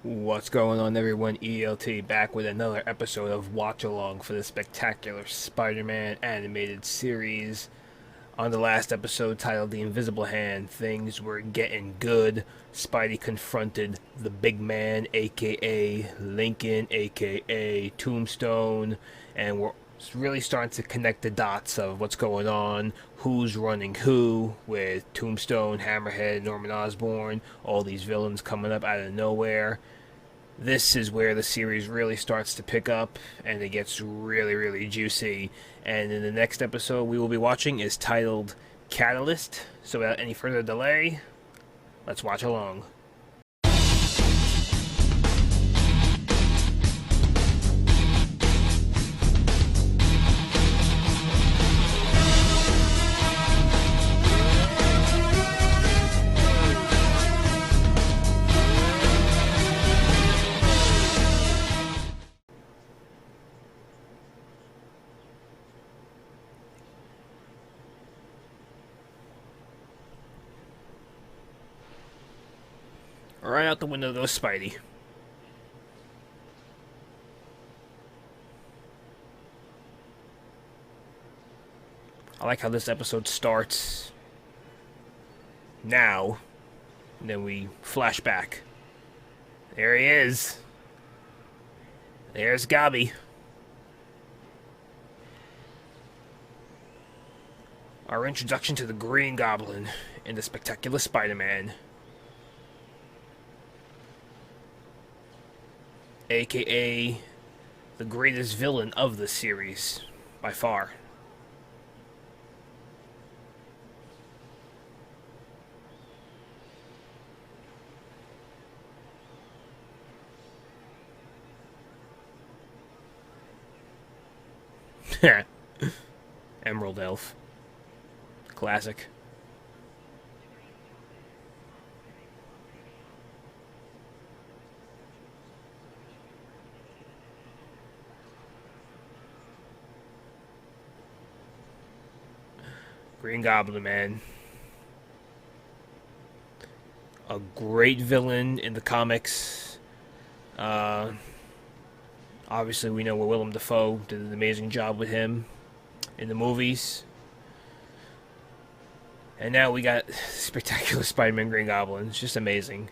What's going on, everyone? ELT back with another episode of Watch Along for the spectacular Spider-Man animated series. On the last episode, titled The Invisible Hand, things were getting good. Spidey confronted the big man, aka Lincoln, aka Tombstone, and we're really starting to connect the dots of what's going on, who's running who, with Tombstone, Hammerhead, Norman Osborn, all these villains coming up out of nowhere. This is where the series really starts to pick up and it gets really, really juicy. And in the next episode we will be watching is titled Catalyst. So without any further delay, let's watch along. Right out the window goes Spidey. I like how this episode starts now, and then we flash back. There he is. There's Gobby. Our introduction to the Green Goblin and the Spectacular Spider-Man, aka the greatest villain of the series by far. Emerald Elf. Classic. Green Goblin, man. A great villain in the comics. Uh, Obviously, we know Willem Dafoe did an amazing job with him in the movies. And now we got Spectacular Spider-Man Green Goblin. It's just amazing.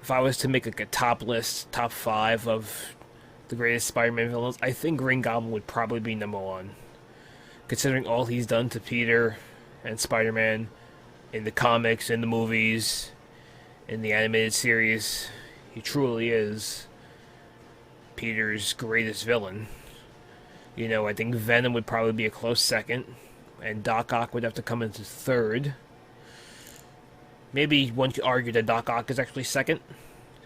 If I was to make like a top list, top 5 of the greatest Spider-Man villains, I think Green Goblin would probably be number 1. Considering all he's done to Peter and Spider-Man in the comics, in the movies, in the animated series, he truly is Peter's greatest villain. You know, I think Venom would probably be a close second, and Doc Ock would have to come into third. Maybe one could argue that Doc Ock is actually second,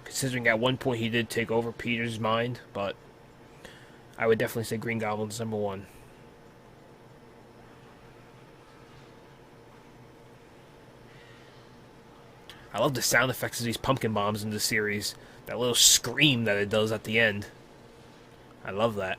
considering at one point he did take over Peter's mind, but I would definitely say Green Goblin's number 1. I love the sound effects of these pumpkin bombs in the series. That little scream that it does at the end. I love that.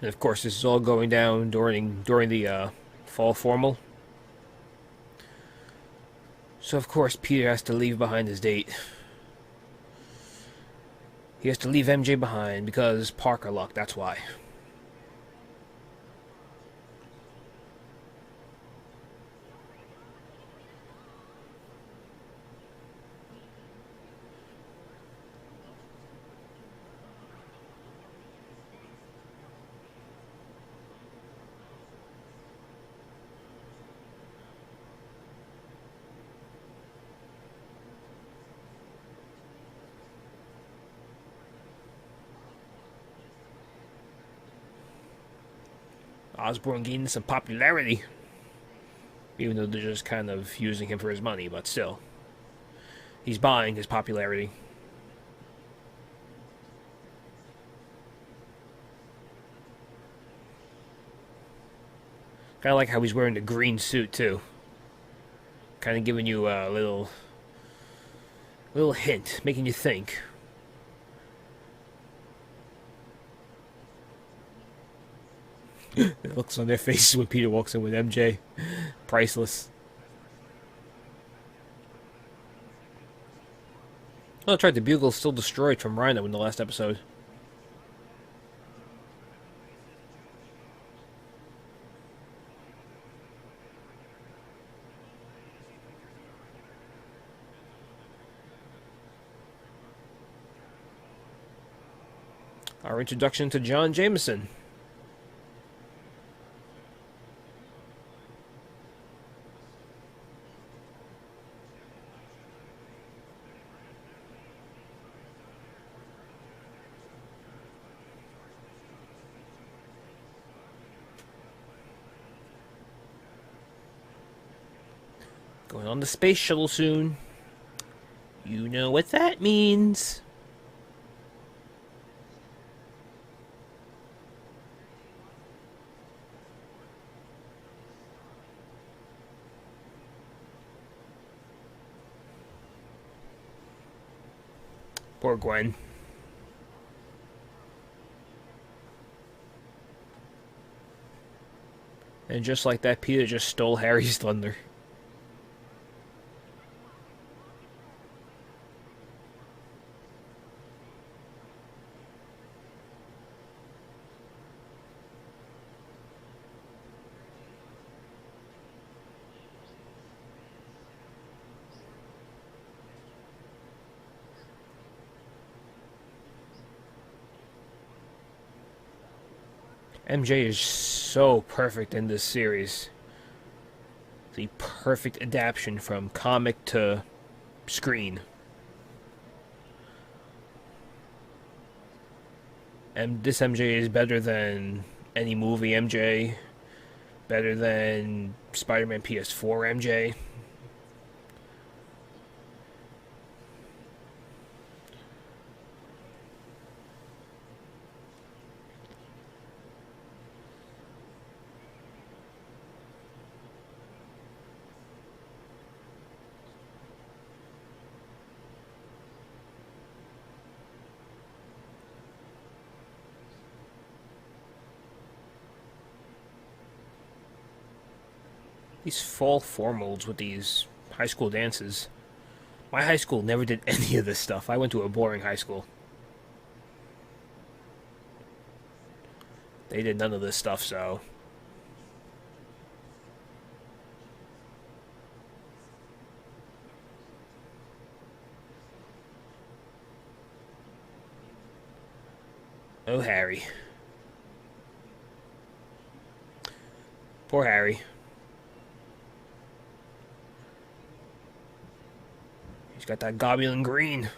And of course, this is all going down during the fall formal. So of course, Peter has to leave behind his date. He has to leave MJ behind because Parker luck. That's why. Osborn gaining some popularity, even though they're just kind of using him for his money, but still. He's buying his popularity. Kind of like how he's wearing the green suit too. Kind of giving you a little hint, making you think. The looks on their faces when Peter walks in with MJ, priceless. Oh, that's right. The bugle's still destroyed from Rhino in the last episode. Our introduction to John Jameson. Going on the space shuttle soon. You know what that means. Poor Gwen. And just like that, Peter just stole Harry's thunder. MJ is so perfect in this series. The perfect adaptation from comic to screen. And this MJ is better than any movie MJ. Better than Spider-Man PS4 MJ. These fall formals with these high school dances. My high school never did any of this stuff. I went to a boring high school. They did none of this stuff, so... Oh, Harry. Poor Harry. He's got that goblin green.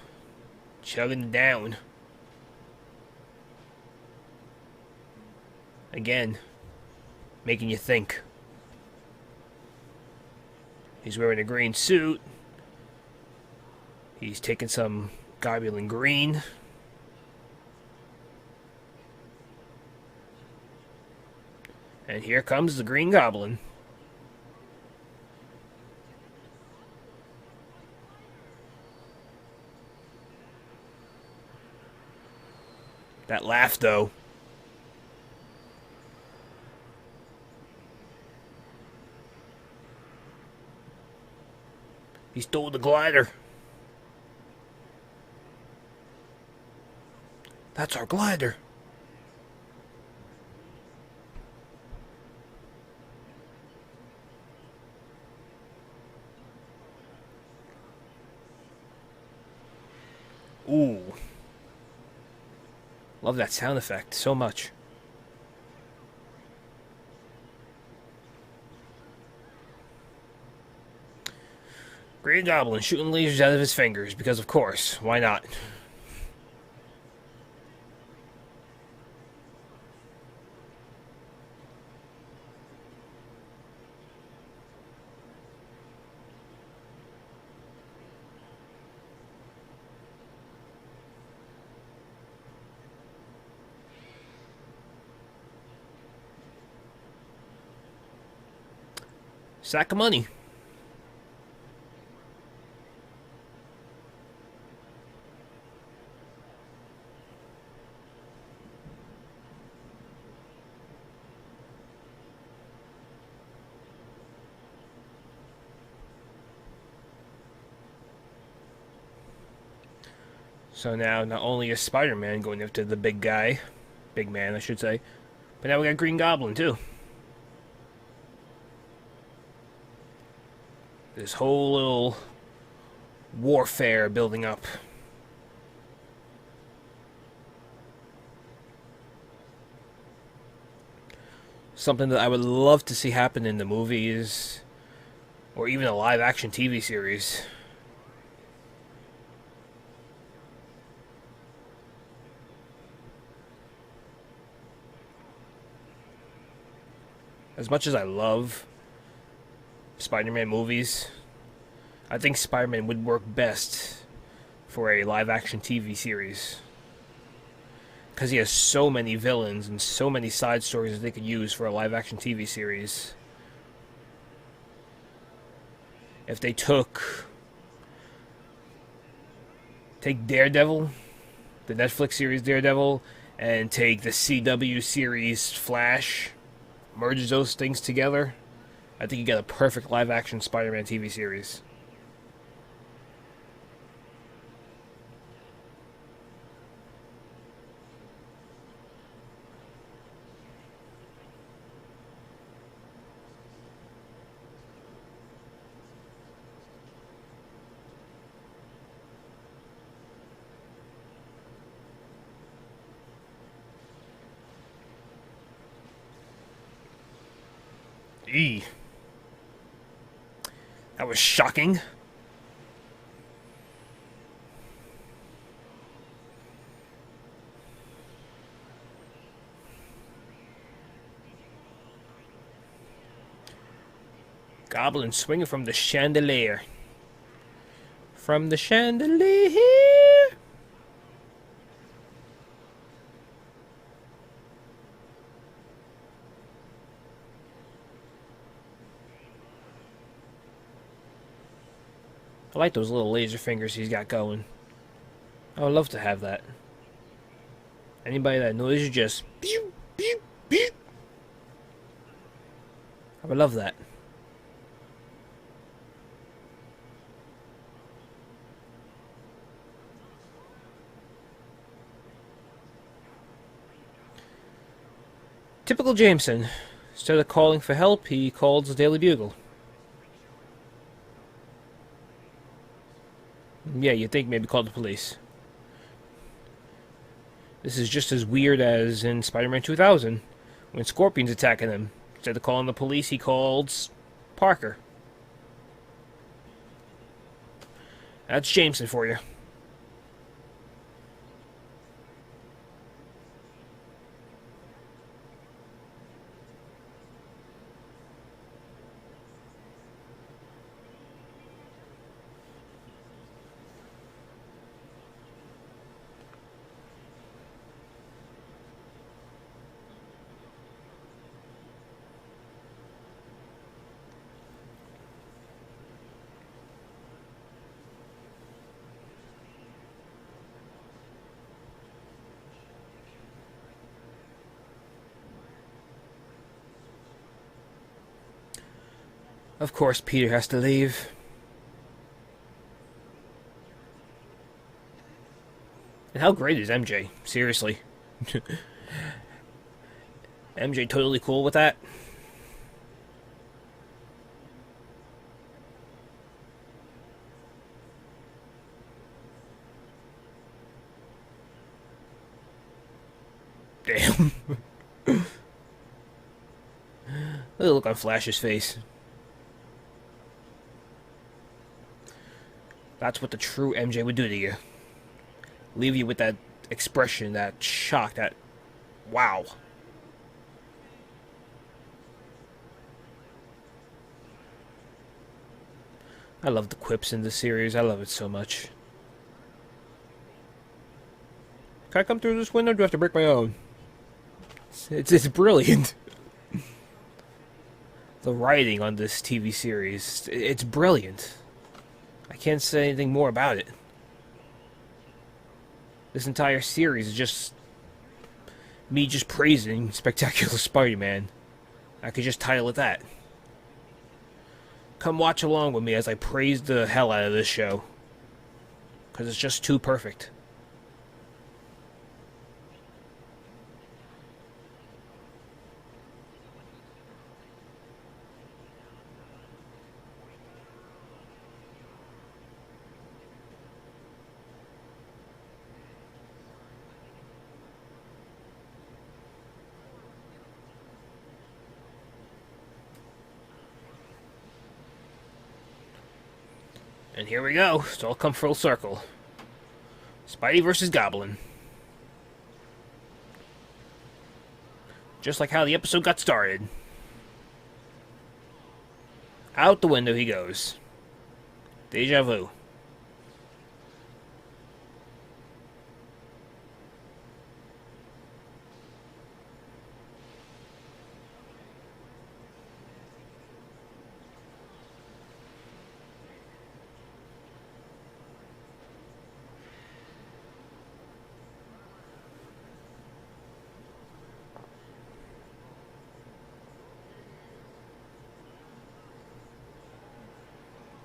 Chugging it down. Again. Making you think. He's wearing a green suit. He's taking some goblin green. And here comes the Green Goblin. That laugh, though. He stole the glider. That's our glider. Ooh. Love that sound effect so much. Green Goblin shooting lasers out of his fingers, because of course, why not? Sack of money. So now, not only is Spider-Man going after the big guy, big man, I should say, but now we got Green Goblin too. This whole little warfare building up. Something that I would love to see happen in the movies, or even a live-action TV series. As much as I love Spider-Man movies, I think Spider-Man would work best for a live-action TV series. Because he has so many villains and so many side stories that they could use for a live-action TV series. If they take Daredevil, the Netflix series Daredevil, and take the CW series Flash, merges those things together, I think you get a perfect live-action Spider-Man TV series. Eee. That was shocking. Goblin swinging from the chandelier. From the chandelier. I like those little laser fingers he's got going. I would love to have that. Anybody that knows you just pew, pew, pew. I would love that. Typical Jameson. Instead of calling for help, he calls the Daily Bugle. Yeah, you'd think maybe call the police. This is just as weird as in Spider-Man 2000, when Scorpion's attacking him. Instead of calling the police, he calls Parker. That's Jameson for you. Of course, Peter has to leave. And how great is MJ? Seriously. MJ totally cool with that? Damn. Look at the look on Flash's face. That's what the true MJ would do to you. Leave you with that expression, that shock, that wow. I love the quips in this series. I love it so much. Can I come through this window or do I have to break my own? It's brilliant. The writing on this TV series, it's brilliant. I can't say anything more about it. This entire series is just me just praising Spectacular Spider-Man. I could just title it that. Come watch along with me as I praise the hell out of this show. Because it's just too perfect. And here we go. It's all come full circle. Spidey versus Goblin. Just like how the episode got started. Out the window he goes. Deja vu.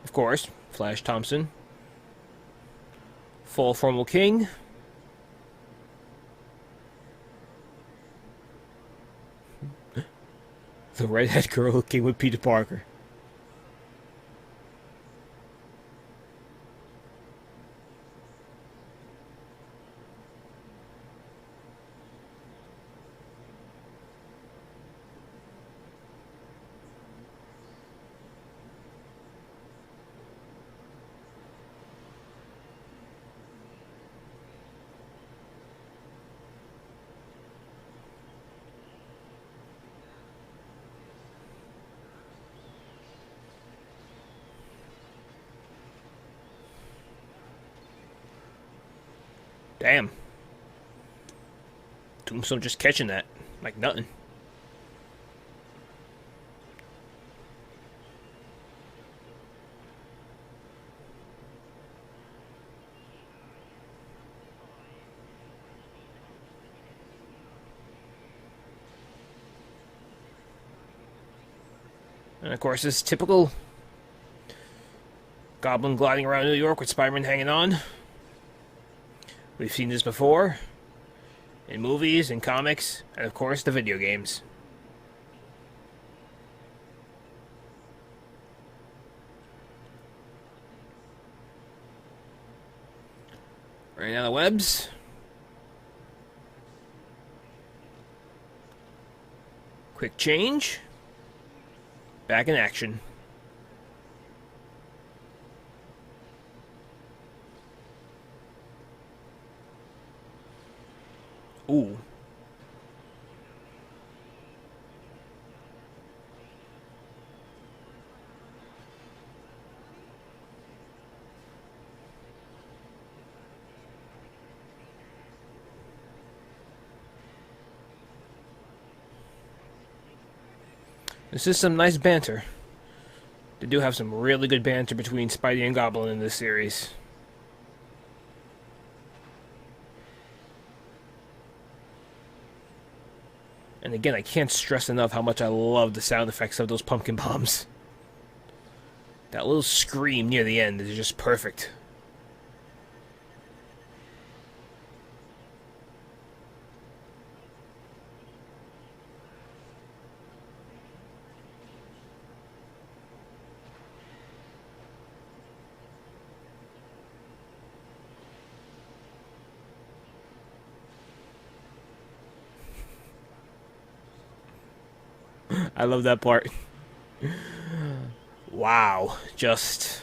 Of course, Flash Thompson. Full formal king. The redhead girl who came with Peter Parker. Damn. Tombstone just catching that like nothing. And of course, this typical Goblin gliding around New York with Spider-Man hanging on. We've seen this before in movies, in comics, and of course the video games. Running out of webs. Quick change. Back in action. Ooh. This is some nice banter. They do have some really good banter between Spidey and Goblin in this series. And again, I can't stress enough how much I love the sound effects of those pumpkin bombs. That little scream near the end is just perfect. I love that part. Wow. Just...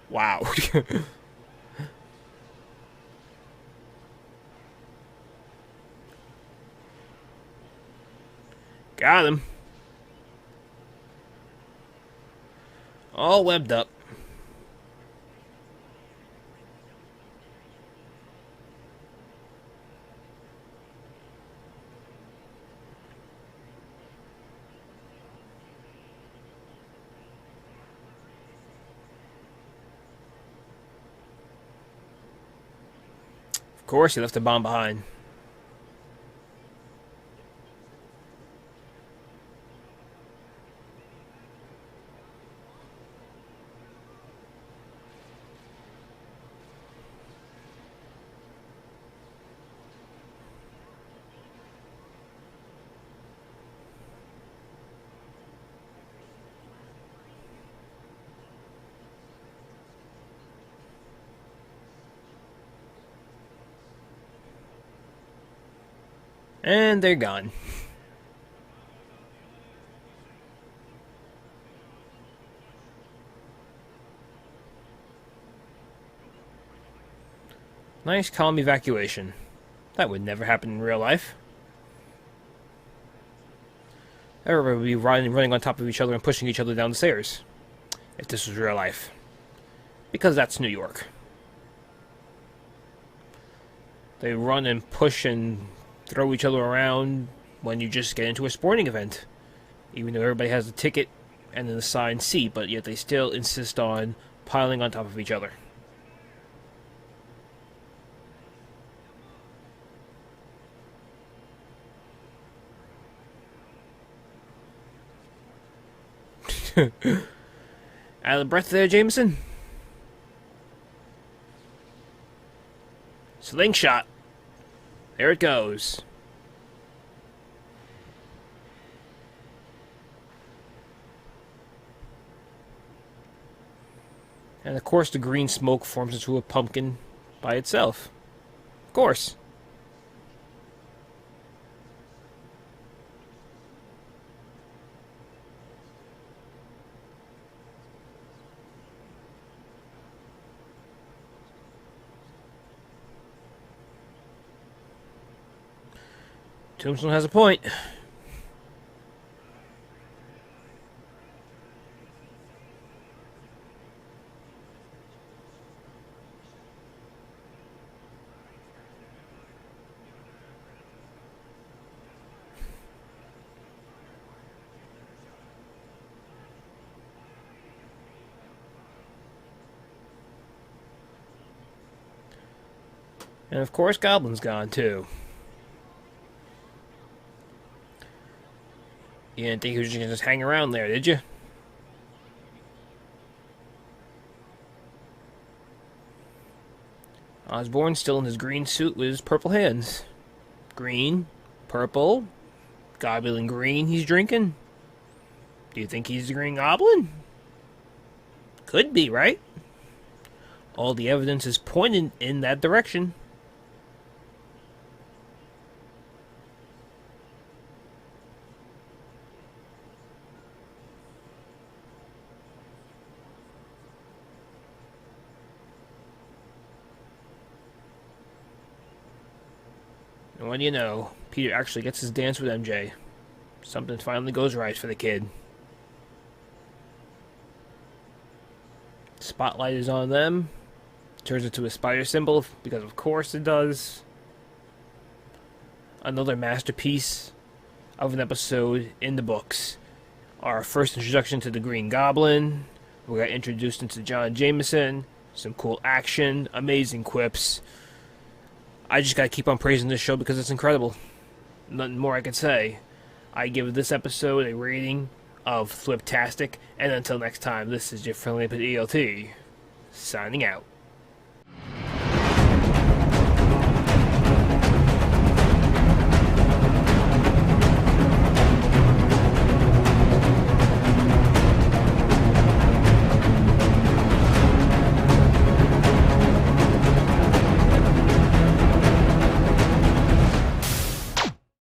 wow. Got him. All webbed up. Of course, he left the bomb behind. And they're gone. Nice, calm evacuation. That would never happen in real life. Everybody would be running on top of each other and pushing each other down the stairs. If this was real life. Because that's New York. They run and push and throw each other around when you just get into a sporting event. Even though everybody has a ticket and an assigned seat, but yet they still insist on piling on top of each other. Out of breath there, Jameson? Slingshot. There it goes. And of course the green smoke forms into a pumpkin by itself. Of course. Tombstone has a point. And of course, Goblin's gone too. You didn't think he was going to just hang around there, did you? Osborn still in his green suit with his purple hands. Green, purple, goblin green he's drinking. Do you think he's the Green Goblin? Could be, right? All the evidence is pointing in that direction. And what do you know, Peter actually gets his dance with MJ. Something finally goes right for the kid. Spotlight is on them. Turns into a spider symbol, because of course it does. Another masterpiece of an episode in the books. Our first introduction to the Green Goblin. We got introduced into John Jameson. Some cool action, amazing quips. I just gotta keep on praising this show because it's incredible. Nothing more I can say. I give this episode a rating of Fliptastic, and until next time, this is your friendly ELT, signing out.